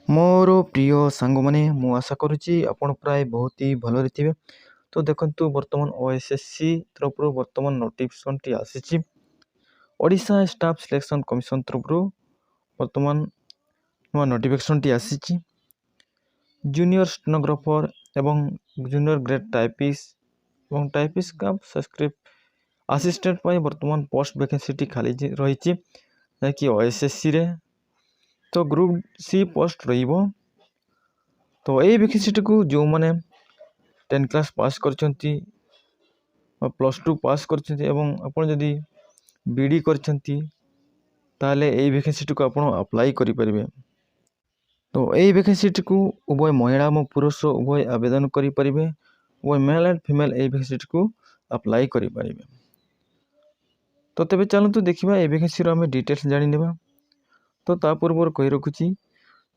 ମୋର ପ୍ରିୟ ସାଙ୍ଗମାନେ ମୁଁ ଆଶା କରୁଛି ଆପଣ ପ୍ରାୟ ବହୁତ ହି ଭଲରେ ଥିବେ। ତ ଦେଖନ୍ତୁ ବର୍ତ୍ତମାନ OSSC ତରଫରୁ ବର୍ତ୍ତମାନ ନୋଟିଫିକେସନ୍ଟି ଆସିଛି। ଓଡ଼ିଶା ଷ୍ଟାଫ୍ ସିଲେକ୍ସନ୍ କମିଶନ୍ ତରଫରୁ ବର୍ତ୍ତମାନ ନୂଆ ନୋଟିଫିକେସନ୍ଟି ଆସିଛି। ଜୁନିୟର ଷ୍ଟେନୋଗ୍ରାଫର ଏବଂ ଜୁନିୟର ଗ୍ରେଡ୍ ଟାଇପିଷ୍ଟ ଏବଂ ଟାଇପିଷ୍ଟ କାମ୍ ସବସ୍କ୍ରିପ୍ଟ ଆସିଷ୍ଟାଣ୍ଟ ପାଇଁ ବର୍ତ୍ତମାନ ପୋଷ୍ଟ ଭ୍ୟାକେନ୍ସିଟି ଖାଲି ରହିଛି, ଯାହାକି OSSCରେ। ତ ଗ୍ରୁପ୍ ସି ପୋଷ୍ଟ ରହିବ। ତ ଏଇ ଭ୍ୟାକେନ୍ସିଟିକୁ ଯେଉଁମାନେ 10 କ୍ଲାସ୍ ପାସ୍ କରିଛନ୍ତି ବା +2 ପାସ୍ କରିଛନ୍ତି ଏବଂ ଆପଣ ଯଦି BD କରିଛନ୍ତି ତାହେଲେ ଏଇ ଭ୍ୟାକେନ୍ସିଟିକୁ ଆପଣ ଆପ୍ଲାଏ କରିପାରିବେ। ତ ଏଇ ଭ୍ୟାକେନ୍ସିଟିକୁ ଉଭୟ ମହିଳା ଏବଂ ପୁରୁଷ ଉଭୟ ଆବେଦନ କରିପାରିବେ। ଉଭୟ ମେଲ୍ ଆଣ୍ଡ ଫିମେଲ୍ ଏଇ ଭ୍ୟାକେନ୍ସିଟିକୁ ଆପ୍ଲାଏ କରିପାରିବେ। ତ ତେବେ ଚାଲନ୍ତୁ ଦେଖିବା ଏ ଭ୍ୟାକେନ୍ସିର ଆମେ ଡିଟେଲ୍ସ ଜାଣିନେବା। ତ ତା ପୂର୍ବରୁ କହି ରଖୁଛି,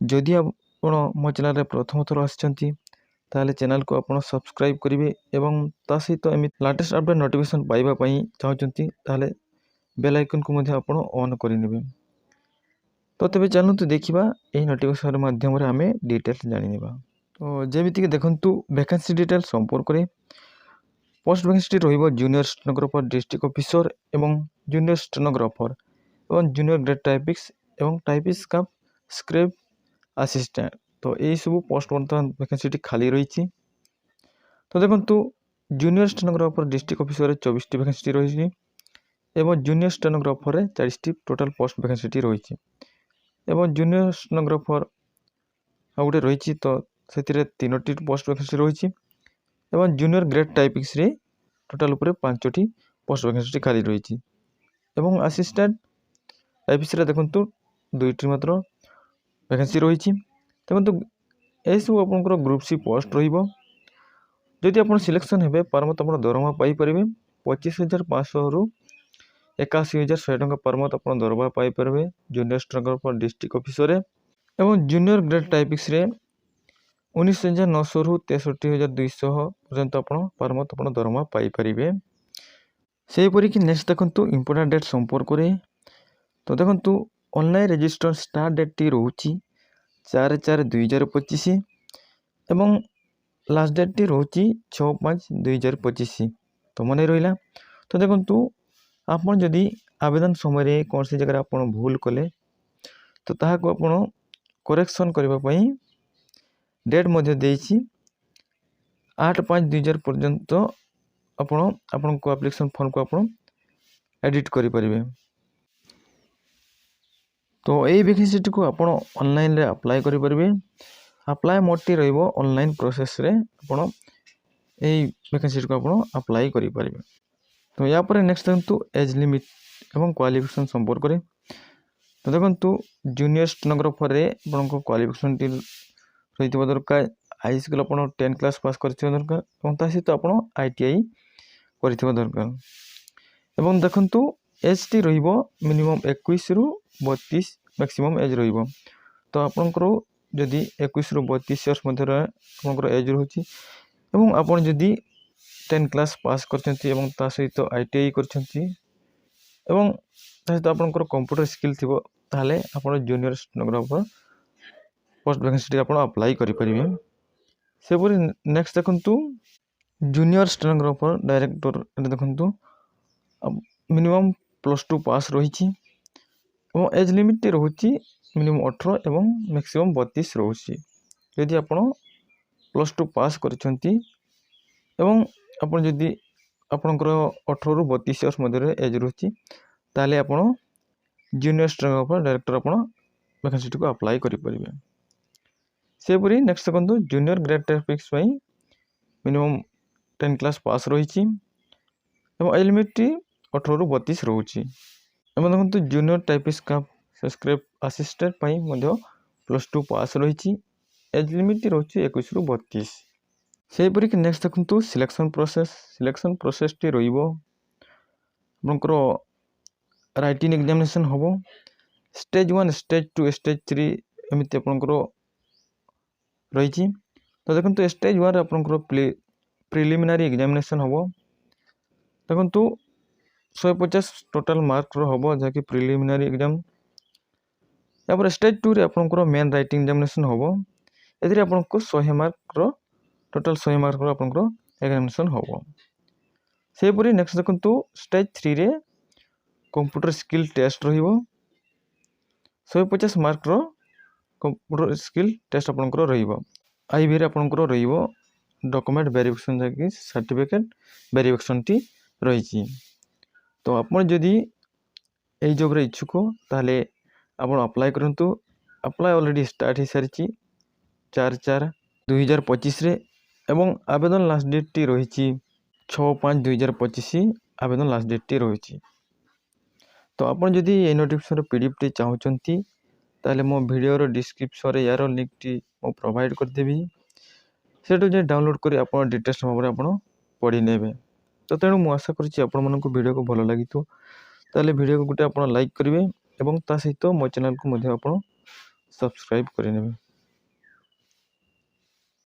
ଯଦି ଆପଣ ମୋ ଚ୍ୟାନେଲରେ ପ୍ରଥମ ଥର ଆସିଛନ୍ତି ତାହେଲେ ଚ୍ୟାନେଲକୁ ଆପଣ ସବସ୍କ୍ରାଇବ୍ କରିବେ ଏବଂ ତା ସହିତ ଏମିତି ଲାଟେଷ୍ଟ ଅପଡେଟ୍ ନୋଟିଫିକେସନ୍ ପାଇବା ପାଇଁ ଚାହୁଁଛନ୍ତି ତାହେଲେ ବେଲ୍ ଆଇକନ୍କୁ ମଧ୍ୟ ଆପଣ ଅନ୍ କରିନେବେ। ତ ତେବେ ଚାଲନ୍ତୁ ଦେଖିବା ଏହି ନୋଟିଫିକେସନ୍ ମାଧ୍ୟମରେ ଆମେ ଡିଟେଲ୍ସ ଜାଣିନେବା। ତ ଯେମିତିକି ଦେଖନ୍ତୁ ଭ୍ୟାକେନ୍ସି ଡିଟେଲ୍ସ ସମ୍ପର୍କରେ ପୋଷ୍ଟ ଭ୍ୟାକେନ୍ସିଟି ରହିବ ଜୁନିୟର ଷ୍ଟେନୋଗ୍ରାଫର, ଡିଷ୍ଟ୍ରିକ୍ଟ ଅଫିସର ଏବଂ ଜୁନିୟର ଷ୍ଟେନୋଗ୍ରାଫର ଏବଂ ଜୁନିୟର ଗ୍ରେଡ୍ ଟାଇପିଷ୍ଟ ଏବଂ ଟାଇପିଷ୍ଟ କାମ୍ ସ୍କ୍ରିପ୍ଟ ଆସିଷ୍ଟାଣ୍ଟ। ତ ଏହିସବୁ ପୋଷ୍ଟ ବର୍ତ୍ତମାନ ଭ୍ୟାକେନ୍ସିଟି ଖାଲି ରହିଛି। ତ ଦେଖନ୍ତୁ ଜୁନିୟର ଷ୍ଟେନୋଗ୍ରାଫର ଡିଷ୍ଟ୍ରିକ୍ଟ ଅଫିସରରେ 24ଟି ଭ୍ୟାକେନ୍ସିଟି ରହିଛି ଏବଂ ଜୁନିୟର ଷ୍ଟେନୋଗ୍ରାଫରରେ 40ଟି ଟୋଟାଲ୍ ପୋଷ୍ଟ ଭ୍ୟାକେନ୍ସିଟି ରହିଛି ଏବଂ ଜୁନିୟର ଷ୍ଟେନୋଗ୍ରାଫର ଆଉ ଗୋଟେ ରହିଛି, ତ ସେଥିରେ 3ଟି ପୋଷ୍ଟ ଭ୍ୟାକେନ୍ସି ରହିଛି ଏବଂ ଜୁନିୟର ଗ୍ରେଡ୍ ଟାଇପିଷ୍ଟରେ ଟୋଟାଲ୍ ଉପରେ 5ଟି ପୋଷ୍ଟ ଭ୍ୟାକେନ୍ସିଟି ଖାଲି ରହିଛି ଏବଂ ଆସିଷ୍ଟାଣ୍ଟ ଟାଇପିଷ୍ଟରେ ଦେଖନ୍ତୁ 2ଟି ମାତ୍ର ଭ୍ୟାକେନ୍ସି ରହିଛି। ଦେଖନ୍ତୁ ଏହିସବୁ ଆପଣଙ୍କର ଗ୍ରୁପ୍ ସି ପୋଷ୍ଟ ରହିବ। ଯଦି ଆପଣ ସିଲେକ୍ସନ୍ ହେବେ ପାର ମନ୍ଥ ଆପଣ ଦରମା ପାଇପାରିବେ 25,500ରୁ 81,100 ଟଙ୍କା ପାର ମନ୍ଥ ଆପଣ ଦରମା ପାଇପାରିବେ ଜୁନିୟର ଷ୍ଟେନୋଗ୍ରାଫର ଡିଷ୍ଟ୍ରିକ୍ଟ ଅଫିସରେ ଏବଂ ଜୁନିୟର ଗ୍ରେଡ୍ ଟାଇପିଷ୍ଟରେ 19,900ରୁ 63,200 ପର୍ଯ୍ୟନ୍ତ ଆପଣ ପାର ମନ୍ଥ ଆପଣ ଦରମା ପାଇପାରିବେ। ସେହିପରିକି ନେକ୍ସଟ ଦେଖନ୍ତୁ ଇମ୍ପୋର୍ଟାଣ୍ଟ ଡେଟ୍ ସମ୍ପର୍କରେ। ତ ଦେଖନ୍ତୁ ଅନଲାଇନ୍ ରେଜିଷ୍ଟ୍ରେସନ୍ ଷ୍ଟାର୍ଟ ଡେଟ୍ଟି ରହୁଛି 4/4/2025 ଏବଂ ଲାଷ୍ଟ ଡେଟ୍ଟି ରହୁଛି 6/5/2025। ତ ମନେ ରହିଲା। ତ ଦେଖନ୍ତୁ ଆପଣ ଯଦି ଆବେଦନ ସମୟରେ କୌଣସି ଜାଗାରେ ଆପଣ ଭୁଲ କଲେ ତ ତାହାକୁ ଆପଣ କରେକ୍ସନ୍ କରିବା ପାଇଁ ଡେଟ୍ ମଧ୍ୟ ଦେଇଛି 8/5/2000 ପର୍ଯ୍ୟନ୍ତ ଆପଣ ଆପଣଙ୍କ ଆପ୍ଲିକେସନ୍ ଫର୍ମକୁ ଆପଣ ଏଡ଼ିଟ୍ କରିପାରିବେ। ତ ଏଇ ଭ୍ୟାକେନ୍ସିଟିକୁ ଆପଣ ଅନଲାଇନ୍ରେ ଆପ୍ଲାଏ କରିପାରିବେ। ଆପ୍ଲାଏ ମୋଡ଼ଟି ରହିବ ଅନଲାଇନ୍ ପ୍ରୋସେସ୍ରେ ଆପଣ ଏଇ ଭ୍ୟାକେନ୍ସିଟିକୁ ଆପଣ ଆପ୍ଲାଏ କରିପାରିବେ। ତ ୟା ପରେ ନେକ୍ସଟ ଦେଖନ୍ତୁ ଏଜ୍ ଲିମିଟ୍ ଏବଂ କ୍ୱାଲିଫିକେସନ୍ ସମ୍ପର୍କରେ। ତ ଦେଖନ୍ତୁ ଜୁନିୟର ଷ୍ଟେନୋଗ୍ରାଫରରେ ଆପଣଙ୍କ କ୍ୱାଲିଫିକେସନ୍ଟି ରହିଥିବା ଦରକାର। ହାଇ ସ୍କୁଲ୍ ଆପଣ 10 କ୍ଲାସ୍ ପାସ୍ କରିଥିବା ଦରକାର ଏବଂ ତା ସହିତ ଆପଣ ITI କରିଥିବା ଦରକାର ଏବଂ ଦେଖନ୍ତୁ ଏଜ୍ଟି ରହିବ ମିନିମମ୍ 21ରୁ 32 ମ୍ୟାକ୍ସିମମ୍ ଏଜ୍ ରହିବ। ତ ଆପଣଙ୍କର ଯଦି 21ରୁ 32 ଇୟର୍ସ ମଧ୍ୟରେ ଆପଣଙ୍କର ଏଜ୍ ରହୁଛି ଏବଂ ଆପଣ ଯଦି 10 କ୍ଲାସ୍ ପାସ୍ କରିଛନ୍ତି ଏବଂ ତା ସହିତ ITI କରିଛନ୍ତି ଏବଂ ତା ସହିତ ଆପଣଙ୍କର କମ୍ପ୍ୟୁଟର ସ୍କିଲ୍ ଥିବ ତାହେଲେ ଆପଣ ଜୁନିୟର ଷ୍ଟେନୋଗ୍ରାଫର ପୋଷ୍ଟ ଭ୍ୟାକେନ୍ସିଟି ଆପଣ ଆପ୍ଲାଏ କରିପାରିବେ। ସେପରି ନେକ୍ସଟ ଦେଖନ୍ତୁ ଜୁନିୟର ଷ୍ଟେନୋଗ୍ରାଫର ଡାଇରେକ୍ଟର ଦେଖନ୍ତୁ ମିନିମମ୍ +2 ପାସ୍ ରହିଛି ଏବଂ ଏଜ୍ ଲିମିଟ୍ଟି ରହୁଛି ମିନିମମ୍ 18 ଏବଂ ମ୍ୟାକ୍ସିମମ୍ 32 ରହୁଛି। ଯଦି ଆପଣ +2 ପାସ୍ କରିଛନ୍ତି ଏବଂ ଆପଣ ଯଦି ଆପଣଙ୍କର 18ରୁ 32 ଇୟର୍ସ ମଧ୍ୟରେ ଏଜ୍ ରହୁଛି ତାହେଲେ ଆପଣ ଜୁନିୟର ଷ୍ଟେନୋଗ୍ରାଫର ଡାଇରେକ୍ଟର ଆପଣ ଭ୍ୟାକେନ୍ସିଟିକୁ ଆପ୍ଲାଏ କରିପାରିବେ। ସେହିପରି ନେକ୍ସଟ ଦେଖନ୍ତୁ ଜୁନିୟର ଗ୍ରେଡ୍ ଟାଇପିଷ୍ଟ ପାଇଁ ମିନିମମ୍ 10 କ୍ଲାସ୍ ପାସ୍ ରହିଛି ଏବଂ ଏଜ୍ ଲିମିଟ୍ଟି 18ରୁ 32 ରହୁଛି ଏବଂ ଦେଖନ୍ତୁ ଜୁନିୟର ଟାଇପିଷ୍ଟ କାମ୍ ସବସ୍କ୍ରିପ୍ଟ ଆସିଷ୍ଟାଣ୍ଟ ପାଇଁ ମଧ୍ୟ +2 ପାସ୍ ରହିଛି। ଏଜ୍ ଲିମିଟ୍ଟି ରହୁଛି 21ରୁ 32। ସେହିପରିକି ନେକ୍ସଟ ଦେଖନ୍ତୁ ସିଲେକ୍ସନ୍ ପ୍ରୋସେସ୍ଟି ରହିବ। ଆପଣଙ୍କର ରାଇଟିଂ ଏକ୍ଜାମିନେସନ୍ ହେବ ଷ୍ଟେଜ୍ 1, ଷ୍ଟେଜ୍ 2, ଷ୍ଟେଜ୍ 3 ଏମିତି ଆପଣଙ୍କର ରହିଛି। ତ ଦେଖନ୍ତୁ ଷ୍ଟେଜ୍ 1ରେ ଆପଣଙ୍କର ପ୍ରିଲିମିନାରୀ ଏକ୍ଜାମିନେସନ୍ ହେବ। ଦେଖନ୍ତୁ 150 ଟୋଟାଲ୍ ମାର୍କର ହେବ, ଯାହାକି ପ୍ରିଲିମିନାରୀ ଏକ୍ଜାମ୍। यापर स्टेज 2 रे आपनकर मेन राइटिंग एग्जामिनेशन होबो एथिरे आपनको 100 मार्क रो टोटल 100 मार्क रो आपनकर एग्जामिनेशन होबो सेपरी नेक्स्ट देखंतु स्टेज 3 रे कंप्यूटर स्किल टेस्ट रहिबो 150 मार्क रो कंप्यूटर स्किल टेस्ट आपनकर रहिबो आईबी रे आपनकर रहिबो डॉक्यूमेंट वेरिफिकेशन जाकि सर्टिफिकेट वेरिफिकेशन टी रहिछि तो आपण जदि एई जॉब रे इच्छुक ताले आपण अप्लाई करंतु अप्लाई ऑलरेडी स्टार्ट हो सारिछि 4/4/2025 रे एवं आवेदन लास्ट डेट टी रहिछि 6/5/2025 आवेदन लास्ट डेट टी रहिछि तो आपण जदि ए नोटिफिकेशन रो पीडीएफ टी चाहउचंती ताले मो वीडियो रो डिस्क्रिप्शन रे यारो लिंक टी मो प्रोवाइड कर देबी सेटो जे डाउनलोड करी आपण डिटेल्स भाबरे आपण पढी नेबे तो तेणु मु आशा करछि आपण मानको वीडियो को भलो लागितो ताले वीडियो को गुटे आपण लाइक करिवे एवं ता सहित मो चैनल को मध्ये आपण सब्सक्राइब करि नेबे।